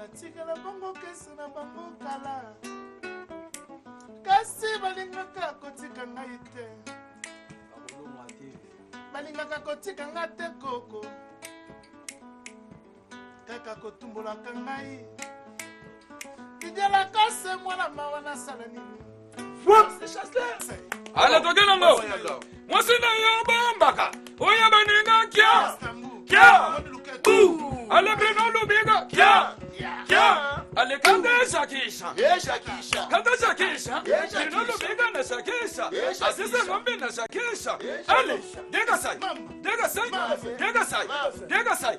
natikala bongo kesi na bango kala kasi balingaka kotika ngai te balingaka kotika nga te koko kaka kotumbolaka ngai idialaka se mwana mawa nasala nini ala tokenango mwasi na yo bambaka oya baninga kia ale bino lubiga kia ale kanda shakisha bino lubiga na shakisha asisa ngombe na shakisha ale dega sai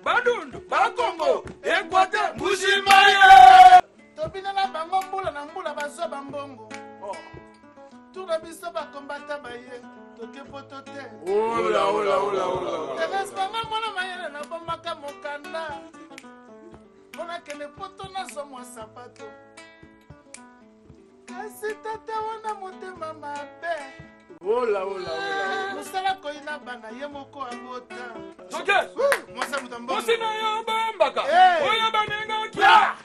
bandundu bakongo ekwate mushimaye tobinela bango mbula na mbula bazwa bambongo tuna biso bakombata baye toke poto te terese bango mwana mayele nabombaka mokanda mpona kende poto nazwa mwa sapato kasi tata wana motema mabe mosala koyina bana ye moko abota mwasi na yo bambaka oya baninga kia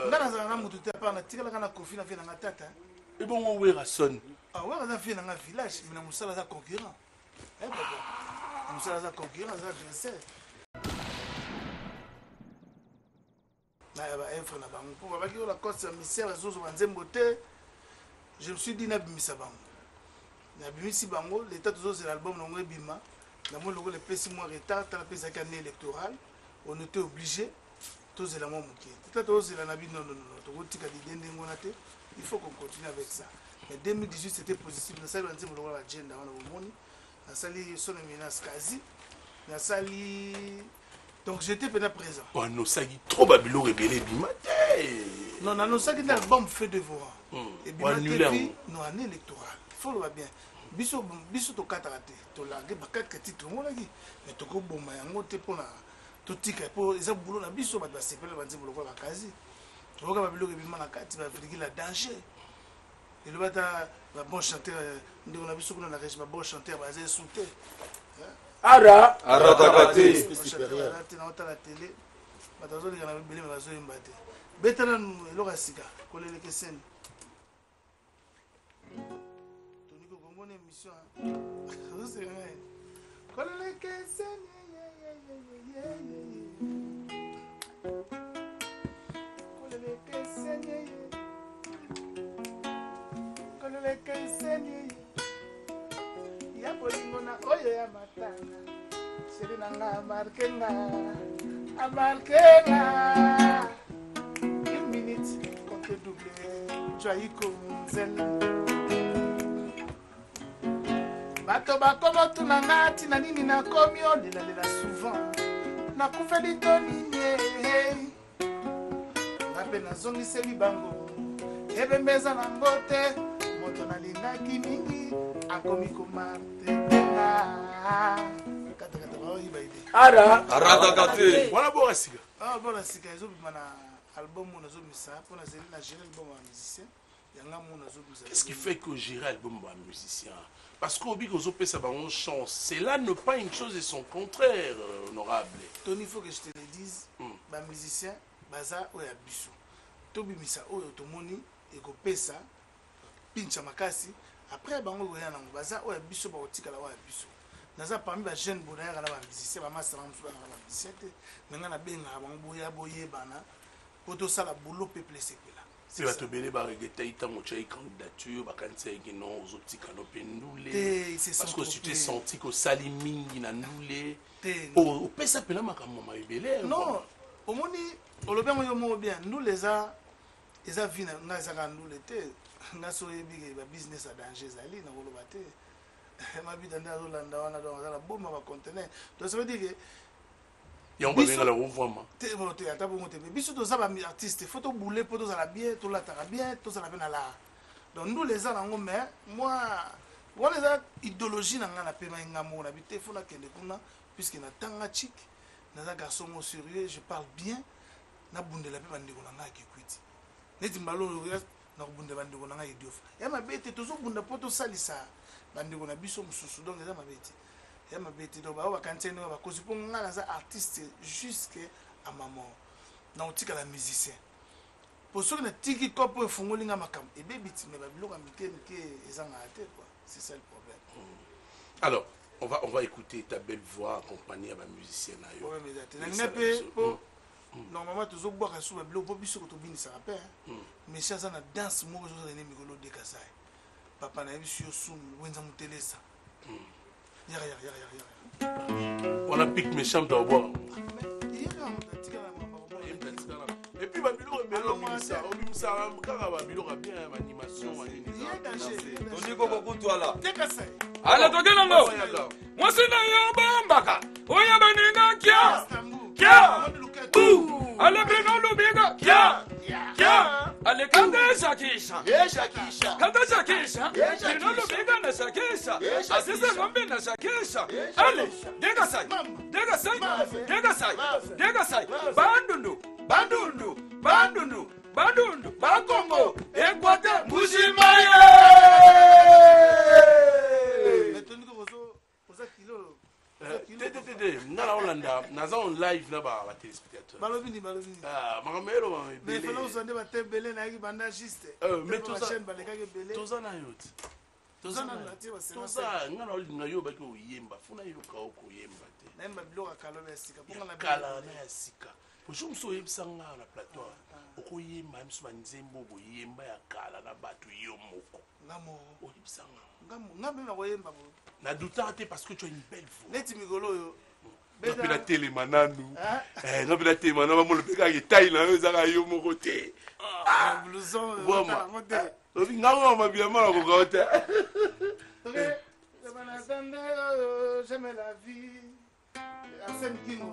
nga nazala na motu te apana tikalaka na kofi na vie nanga tata ebongo wera son wera aza vie nanga village me na mosala aza concurrent mosala aza concurrent aza adversaire naya bainfre na bango mpo babaki ola kose ya misere bazozo banzembo te je me suis dit nabimisa bango nabimisi bango leta tozozela album nango ebima namoi lokola epesi mwa retard tala pesaki année électorale on était obligé tozela mwa moke tata tozela na bino non tokotika lidende ngona te il faut qu'on continue avec ça mais 2018 c'était positif nasali banzembo lokola agenda wana bomoni nasali sono minas kazi nasali donc j'étais pena présent banosaki trop babilo rebele ebima te non nanosaki nde album fait devoir ebima te non année électorale faut loba bien biso tokataka te tolage bakataka titre omonaki mais tokoboma yango te mpona totika mpo eza bulo na biso bato basepele banzembo lokola bakazi oyoka babiloko ebima na kati bavirgule ya danger eloba ata babon chanteur ndeko na biso kuna na régime babon chanteur baza esu te arataka te naotala tele bato bazoleka na bibele me bazoyemba te betana eloko ya sika koleleka eseni toniko kongona émission osenga koleleka eseni koleleka eseni ya bolingo na oyo ya matanga seri nanga amarkenga une minute compte double joaiko nzela bato bakoma tunanga ntina nini nakomi olelalela souvent nakufeli to nini nga mpe nazongiseli bango ebembeza nango te moto nalingaki mingi akomi komartetenga arataka te wana boka sika bona sika ezobima na album oyo nazomisa mpo nazeli na gérer album ya musicien yanga mo nazomisa qu'est-ce qui fait que gérer album ya musicien parce que obi kozopesa bango chance cela ne pas une chose et son contraire honorable tony il faut que je te le dise bamusicien baza oyo ya biso tobimisa oyo tomoni ekopesa pincha makasi après bango koya nango baza oyo ya biso bakotikala oyo ya biso naza parmi bajeune bonayaka na bamusicien bamasala mosusu baka na bamusicien te me nga nabengaka bango boya boyebana po tosala bolo peuple esepela si bato ebele baregetai ntango otyai candidature bakanisaki non ozotika no mpe ndule parce que tu t'es senti kosali mingi na ndule opesa mpena makambo ebele non omoni olobi yango yo moko bien ndule eza vi nga ezaka ndule te nga so oyebi babusiness ya danger ezali nakoloba te mabita nde azolanda wana donc azala bomba bacontener donc ça veut dire que yango babengala ovwama te ata bongo te biso toza baartiste fo tobule mpo tozala bien tolataka bien tozala mpe na lar donc ndule eza nango mais moi wana eza idéologie na nga na pema nga moko na bi te fo nakende kuna puisque natanga chik naza garçon mo sérieux je parle bien nabundela mpe bandeko na nga akekwiti neti mbalo nakobundela bandeko na nga ediofa ya mabe te tozobunda mpo tosalisa bandeko na biso mosusu donc eza mabe te ya mabeti do ba bakantie no ba kozi pour nga za artiste jusqu'à ma mort na otika la musicien pour ceux qui ne tiki kopo e fungoli nga makam e bebiti me ba biloko mike ezanga ate quoi, c'est ça le problème. Alors on va écouter ta belle voix accompagnée à ma musicienne ayo. Ouais mais ngape po normalement toujours boire sous ba biloko biso ko to binisa rappel mais ça na danse moko zo ne mikolo de kasai papa na biso sum wenza mutelesa ya. On a pique mes chambres d'abord. Et puis Babylon ça Babylon bien animation Allez, toi, moi, c'est Bambaka. Oya Baninga, Kia. Allez, Bruno Lubiga, Kia. Allez, Kanda Shakisha. Kanda Shakisha. Bruno Lubiga na Shakisha. Aziza Ngombe na Shakisha. Allez, Degasai. Bandundu, Bakongo, Equateur, Mujimaye. Nala Hollanda, naza en live là-bas, téléspectateur. Balobini. Ah, Maramelo, mais il faut nous sonner battre belé na qui banda juste. Mais tout ça, chaîne baleka ke belé. Tozana yote. Toza, ngana olinga yo baki oyemba, funa yo ka okoyemba te. Même biloko kaloba sika, pour na kala na sika. Bonjour so yebsanga na plateau. Okoyemba mso banzembo boyemba ya kala na batu yo moko. Ngamo oyebsanga. Ngamo na koyemba bo. Na douta te parce que tu as une belle voix. Neti mikolo yo. Ngapi na télé mananu. Ngapi na télé mananu mo le peka ke taille na yo zaka yo moko te. Ah, blouson. Obi ngamo mabia mala ko gota. OK. J'aime la vie. Arsène Kingo.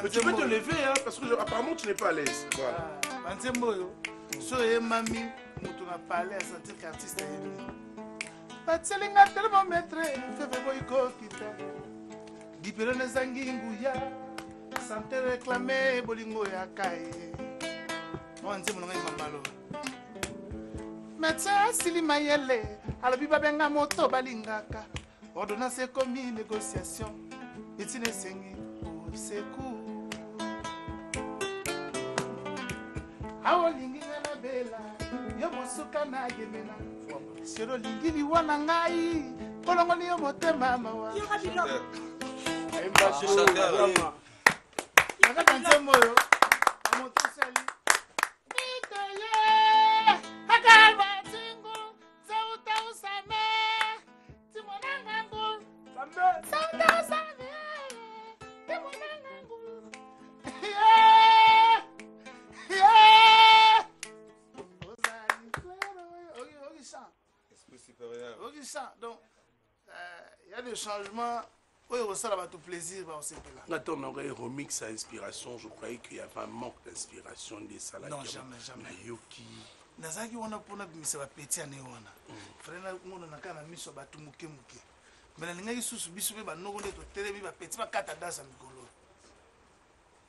Mais tu peux te lever hein, parce que apparemment tu n'es pas à l'aise. Voilà. Banzembo so mami mutu na parler à sentir qu'artiste Batselinga tellement maître feve boyko kita. Dipelo na zangi nguya. Santé réclamer bolingo ya kai. Banzembo ngai mamalo. Médecin Sili Mayele, alobi babenga moto balingaka. Ordonnance commis négociation. Etine sengi secours. Aolingi na bela, yo mosuka na gemena. Sero lingi li wana ngai, kolongo ni yo motema mawa. Yo kabilo. Aimba chanteur. Nakata nzembo yo. Amoto sali. Nitoye, akaba tingu, sauta usame. Timonanga ngu. Sauta usame. Timonanga ngu. Donc, il y a des changements. Oui, ça va tout plaisir. Attends, on aurait remix à inspiration. Je croyais qu'il y avait un manque d'inspiration des salades. Non, jamais. Nayoki. Nazaki wana pona bimisa ba petit ane wana. Frère ngona nakana miso ba tumuke muke. Mais na ngai susu biso be ba noko ndeto telebi ba petit ba kata dasa mikolo.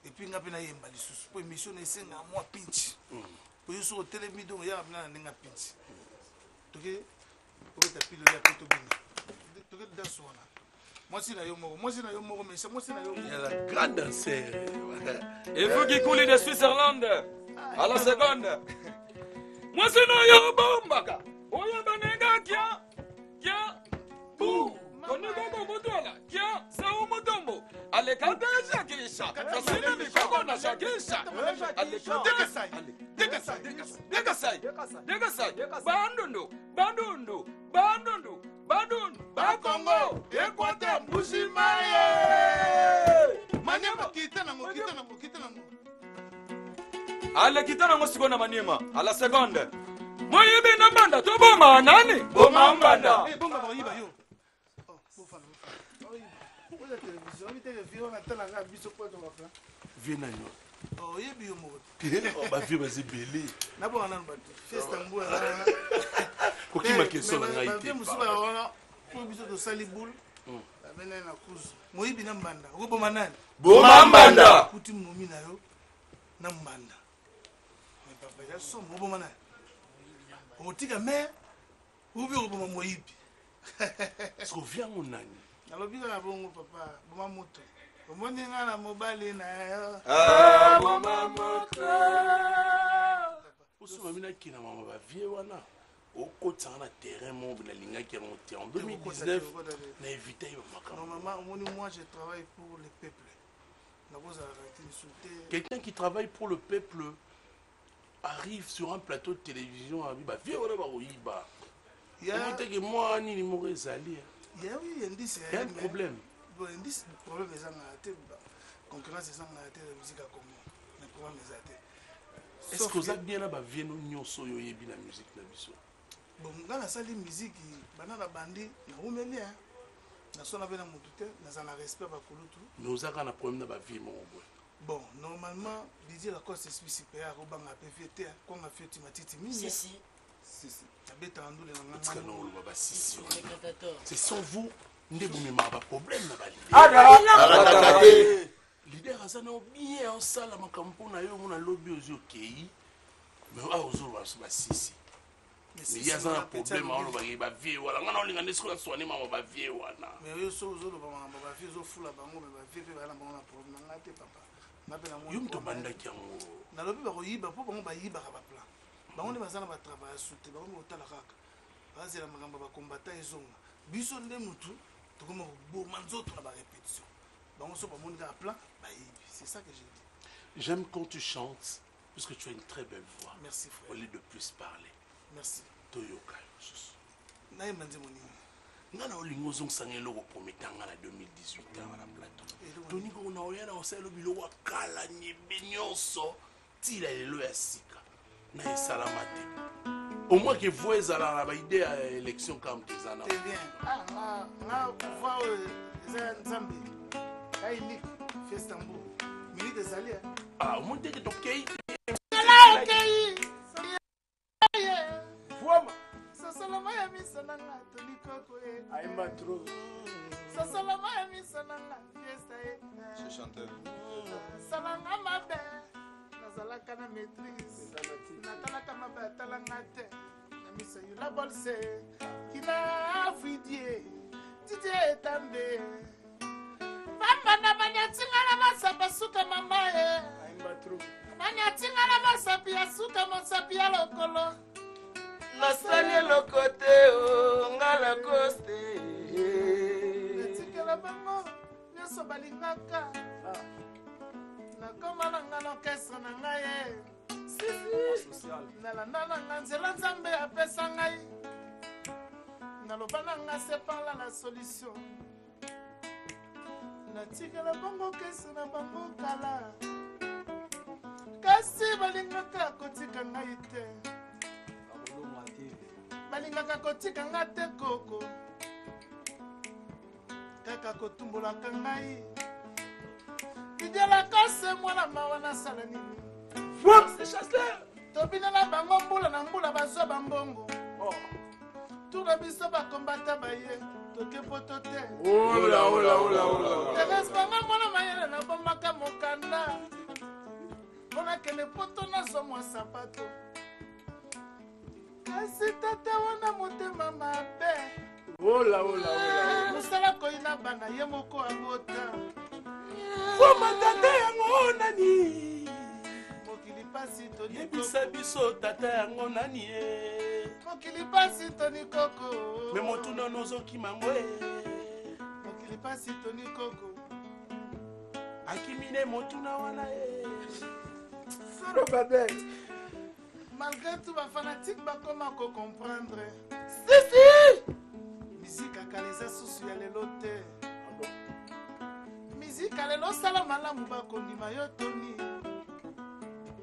Et puis ngapi na yemba lisusu. Po émission na esenga moi pinch. Po yusu ko telebi donc ya na ninga pinch. Toke ta pile ya poto bini. Toke danse wana. Moi si na yo moko, mais c'est moi si na yo. Il y a la grande danseur. Et vous qui coulez de Switzerland à la seconde. Moi c'est na yo bombaka. Oya banega kia. Bou. Konigo bobotola. Kia sa umotombo. Ale kanta shakisha. Kasina mikoko na shakisha. Ale Degasai. Bandundu. Bakongo. Equateur Mujimaye. Maniema kita na mo. Ale kitana ngo sikona Maniema à la seconde. Moyibi na mbanda to boma nani? Boma mbanda. Bonga bayiba yo. Oh, bofana. Oya télévision, on était vieux na tala nga biso kwa to mafla. Vieux nani? Oh, yebi yo mo. Oh, ba vieux bazi belé. Na bo na mbatu. Festa mbua. Koki makeso na ngai te. Musuba wana. Ko biso to sali boule. La bena na kuzu. Moyibi na mbanda. Ko boma nani? Boma mbanda. Kuti momi na yo na mbanda. Mais papa ya so mo boma nani? Otika me. Ubi ko boma moyibi. Parce que vient mon ami. Alors, bien, bon, papa, bon, moto. Au moins, il y a un mobile. Ah, maman, moto. Aussi, ma mère qui n'a pas vie, wana. Au côté de la terrain, mon benalinga qui est monté en 2019. N'a évité normalement, moi, je travaille pour le peuple. Quelqu'un qui travaille pour le peuple arrive sur un plateau de télévision à Biba. Viens, on va il y a un problème. Bon, le problème est que concurrence est la musique à Congo. Le problème est est-ce que vous avez bien là viens nous soyo yebi la musique na biso? Bon, dans la salle de musique, bana la bandi na umeli hein. Na sona bena mutute, na za na respect ba kulutu. Mais vous avez un problème na ba vie mon boy. Bon, normalement, Didier la cause est supérieur au banga PVT quand on a fait matiti mini. Si. C'est sans vous, nous n'avons pas de problème. Leader azana bien en salle ma campagne yo mona lobby aux OK. Mais ah ozolo ba sisi. Mais il y a un problème on va vie wala ngana olinga nesko soigner ma ba vie wana. Mais yo so ozolo ba vie zo fula bango ba vie pe bana bango na problème ngate papa. Na pe na mo. Yo mto banda kyango. Na lobby ba ko yiba po bango ba yiba ka ba plan. Bango ne bazana ba travail soute bango otala kaka. Bazela magamba ba combattant ezonga. Biso nde mutu to comme bo manzoto na ba répétition. C'est ça que j'ai dit. J'aime quand tu chantes, parce que tu as une très belle voix. Merci frère. Au lieu de plus parler. Merci. Toyoka. Naïe Manzemoni. Ngana olingo zong sangelo ko prometanga la 2018 à la plateau. Toni ko na oyana oselo bilo wa kala nyebenyoso tila lelo ya sika. Na salamate. Au moins que vous ezala na idée à élection comme tezana. C'est bien. Ah, na pouvoir Nzambe. Aïe, Festambo. Minute de Salia. Ah, au moins que tu es Voix-moi. Ça salama ya misananga tolikoko e. Aïma trop. Ça salama ya misananga fiesta e. Je chanteur. Salanga mabe. Nazalaka na maîtrise. Natalaka mabe talanga te. Na misa yula bolse. Kina fidie. Tite tambe. Mama manyatinga na masapa suka mama e. Aïma trop. Manyatinga na masapi ya suka masapi ya lokolo. Nasali lokote o ngala koste. Natikela bango nyoso balingaka. Nakoma na ngalo kesa na ngai. Sisi. Nalanda na nzela Nzambe apesa ngai. Naloba na nga c'est par là la solution. Natikela bango kesa na bango kala. Kasi balingaka kotika ngai te. Balingaka kotika nga te koko. Kaka kotumbolaka ngai. Idialaka se mwana mawa nasala nini. c'est chasseur. Tobinela bango mbula na mbula bazwa bambongo. Tuna biso bakombata baye. Toke poto te. Ola. Terese banga mwana mayele na bomaka mokanda. Mona kene poto na somwa sapato. Kasi tata wana motema mabe. Ola. Musala koina bana ye moko abota. Foma tata yango nani? Mokili pasi toni Yebisa biso tata yango nani e? Mokili pasi toni koko. Me motuna nozoki mango e. Mokili pasi toni koko. Akimine motuna wana e. Soro babe. Malgré tout, les fanatiques comment comprendre. Si. Musique à Kaleza sous les lotés. Musique à l'élo salamala mouba kondima yotoni.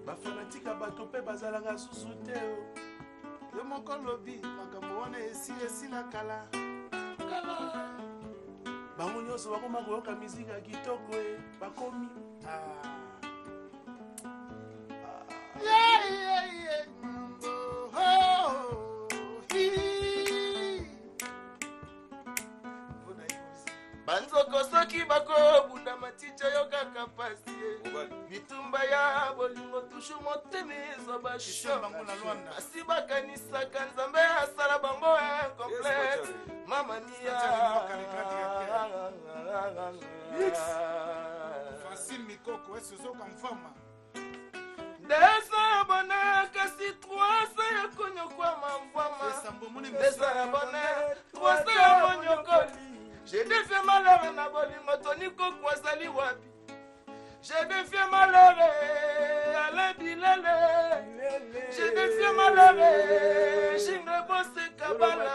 Ba fanatique à bateau pe bazalanga sous teo. Yo moko lobby makambo wana esi la kala. Bango nyonso bakoma koyoka musique ya kitoko e bakomi. Yeah. banzoko soki bakobunda maticha yo kaka pasi bitumba ya bolingo tushu motemi ezobasho asi bakanisaka nzambe asala bango incomplete mamania Facile Mikoko, est-ce que c'est comme femme? Desa abonné, kasi 300 ya konyokwa mamvama. Desa abonné, 300 ya monyokoli. J'ai défié malheur na bolingo toni kokwa sali wapi. J'ai défié malheur Alain Bilele. J'ai défié malheur Shingre Bose Kabala.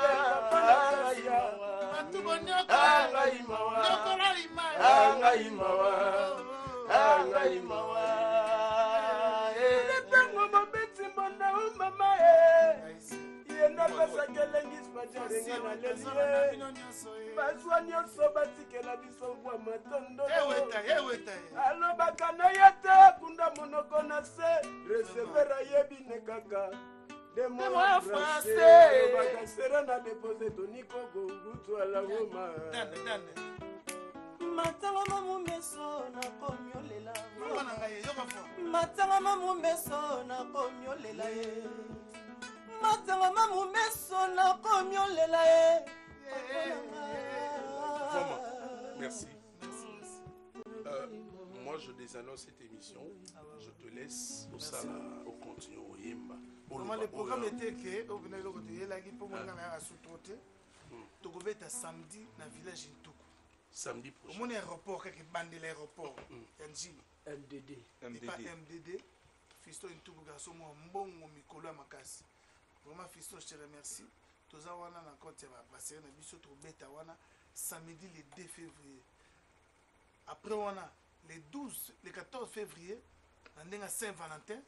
Matanga mamu meso na komiolela Matanga mamu meso na komiolela Matanga mamu meso na komiolela Merci. Moi, je désannonce cette émission. Je te laisse au sala, au continu, au yemba. Le programme était que, au venez le côté, il a dit pour moi, on a sous-traité. Tu vas samedi dans le village Ntuku. Samedi prochain. Au aéroport, quelque bande l'aéroport. MDD. Et pas MDD. Fisto Ntuku, garçon, moi, bon, Mikolo à Makasi. Vraiment, Fisto, je te remercie. Tous les gens qui ont passé dans le biso, samedi le 2 février. Après, on a le 12, le 14 février, on a Saint-Valentin.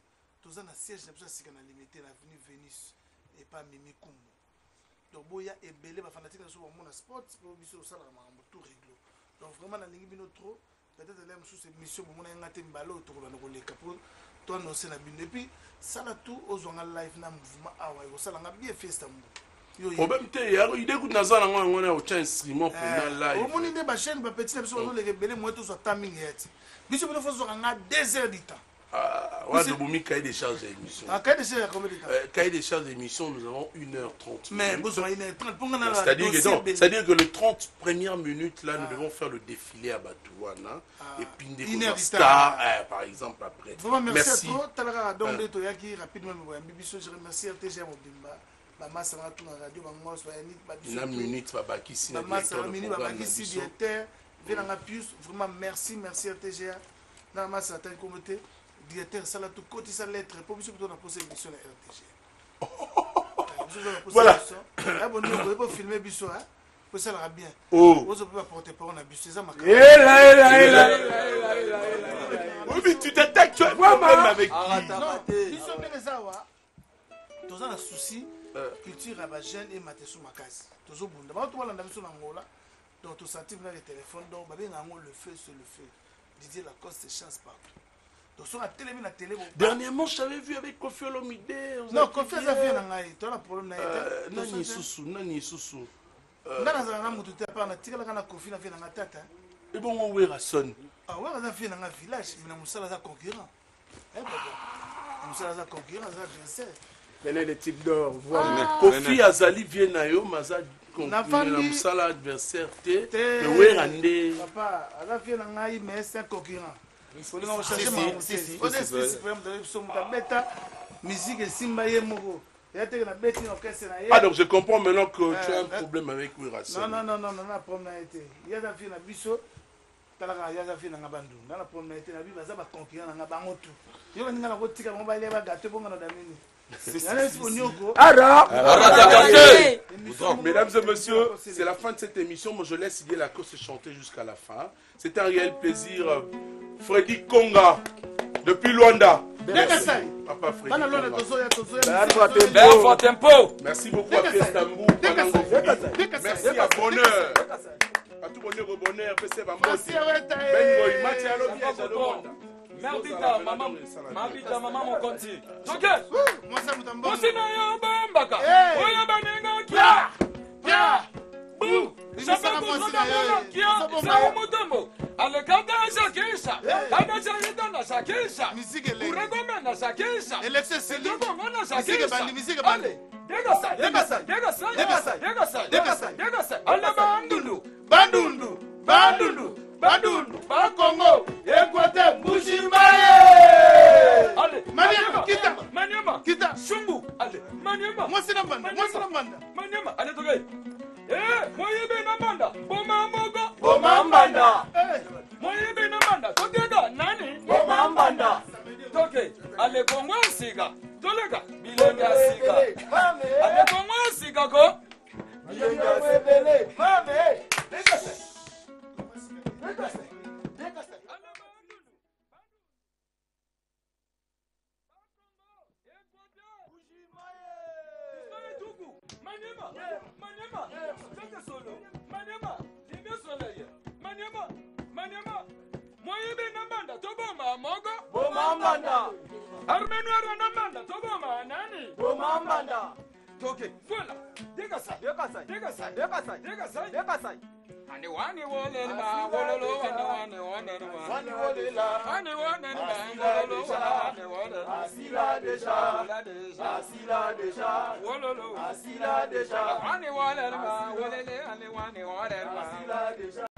Tous les siège de la limité la l'avenue Vénus et pas Mimi Kumbu. Donc, il y a des fanatiques qui sont dans le sport, pour tout réglo. Donc, vraiment, dans les trop, peut-être que c'est une mission pour nous avoir un ballon autour de nous. Pour toi, nous sommes et puis, ça, tout, aux gens en live, dans le mouvement, ça, on a bien fait ça. Problème il dégoûte dans la on a aucun instrument pour la live. Au monde des chaînes petit on les rebelles moi tout ça timing est. Biso faut faire en 2 heures de temps. Ah, ouais, de Boumi cahier des charges d'émission. Ah, cahier des charges combien de temps? Cahier des charges d'émission, nous avons 1h30. Mais besoin 1h30 pour c'est-à-dire que les 30 premières minutes là, nous devons faire le défilé à Batouana et puis des stars par exemple après. Merci à toi, Talara donc de Toyaki rapidement Bibiso je remercie RTG Mobimba. Maman ça va tout dans la radio maman soit une minute va ici maman ça va minute va ici directeur venanga plus vraiment merci RTGA na maman ça t'as comité directeur ça là tout côté ça lettre pour biso pour poser émission à RTGA voilà abonnez-vous pour filmer biso hein pour ça va bien vous pouvez pas porter parole à biso ça ma oui tu t'attaques tu as problème avec biso bien ça wa tous un souci culture à jeune et matesu makasi toujours bunda ba to balanda biso na ngola donc to sentir na le téléphone donc ba benga ngo le feu sur le feu Didier Lacoste chance partout donc sur la télé na télé dernièrement je t'avais vu avec Kofi Olomide non Kofi a fait na ngai to na problème na été nani susu ngana za na mutu te pa na tikala kana Kofi na fait na tata et bon on wera son ah ouais za fait na village mais na musala za concurrent musala za concurrent za adversaire venez les types d'or voilà Kofi Azali vient na yo maza na musala adversaire te wera nde papa ala fait na ngai mais c'est un concurrent il faut nous chercher mon si musique et simba ye moko ah donc je comprends maintenant que tu as un problème avec Wirason. Non, na problème na été il y a da fi na biso talaka ya da fi na bandu na la problème na été na bi baza ba concurrent na bango tout yo ninga na kotika mo ba ile ba gâteau bonga na damini. Mesdames et messieurs, c'est la fin de cette émission. Moi, je laisse Didier Lacoste chanter jusqu'à la fin. C'était un réel plaisir. Freddy Konga, depuis Luanda. Merci. Papa Freddy Tempo. Merci beaucoup à Pierre Stambou. Merci à Bonheur. À tout bonheur au bonheur. Merdita, maman, mon conti. Ok. Moi, c'est Naya Bambaka. Oya Banenga, Kia. Bou. Mutombo. Ale kanda shakisha. Kanda shakita na shakisha. Uregome na shakisha. Uregome na shakisha. Degasa. Ale bandundu. Bakongo. Ekwate Mbujimaye. Ale. Maniema. Kita. Shumbu. Ale. Maniema. Mwasina banda. Maniema. Ale toge. Moyibe na banda. Bomambanda. Moyibe na banda. Togega nani? Bomambanda. Toke. Ale kongwa siga. Tolega. Bilenga siga. Ale kongwa siga ko. Bilenga sebele. Mame. Degasa. Moyibe na banda toboma mogo bomambanda armenwara na banda toboma nani bomambanda toke fola degasa ani wani wole ba wololo wani wole la ani wole ba wololo asila deja wololo asila deja ani wole ba wolele ani wani wole ba asila deja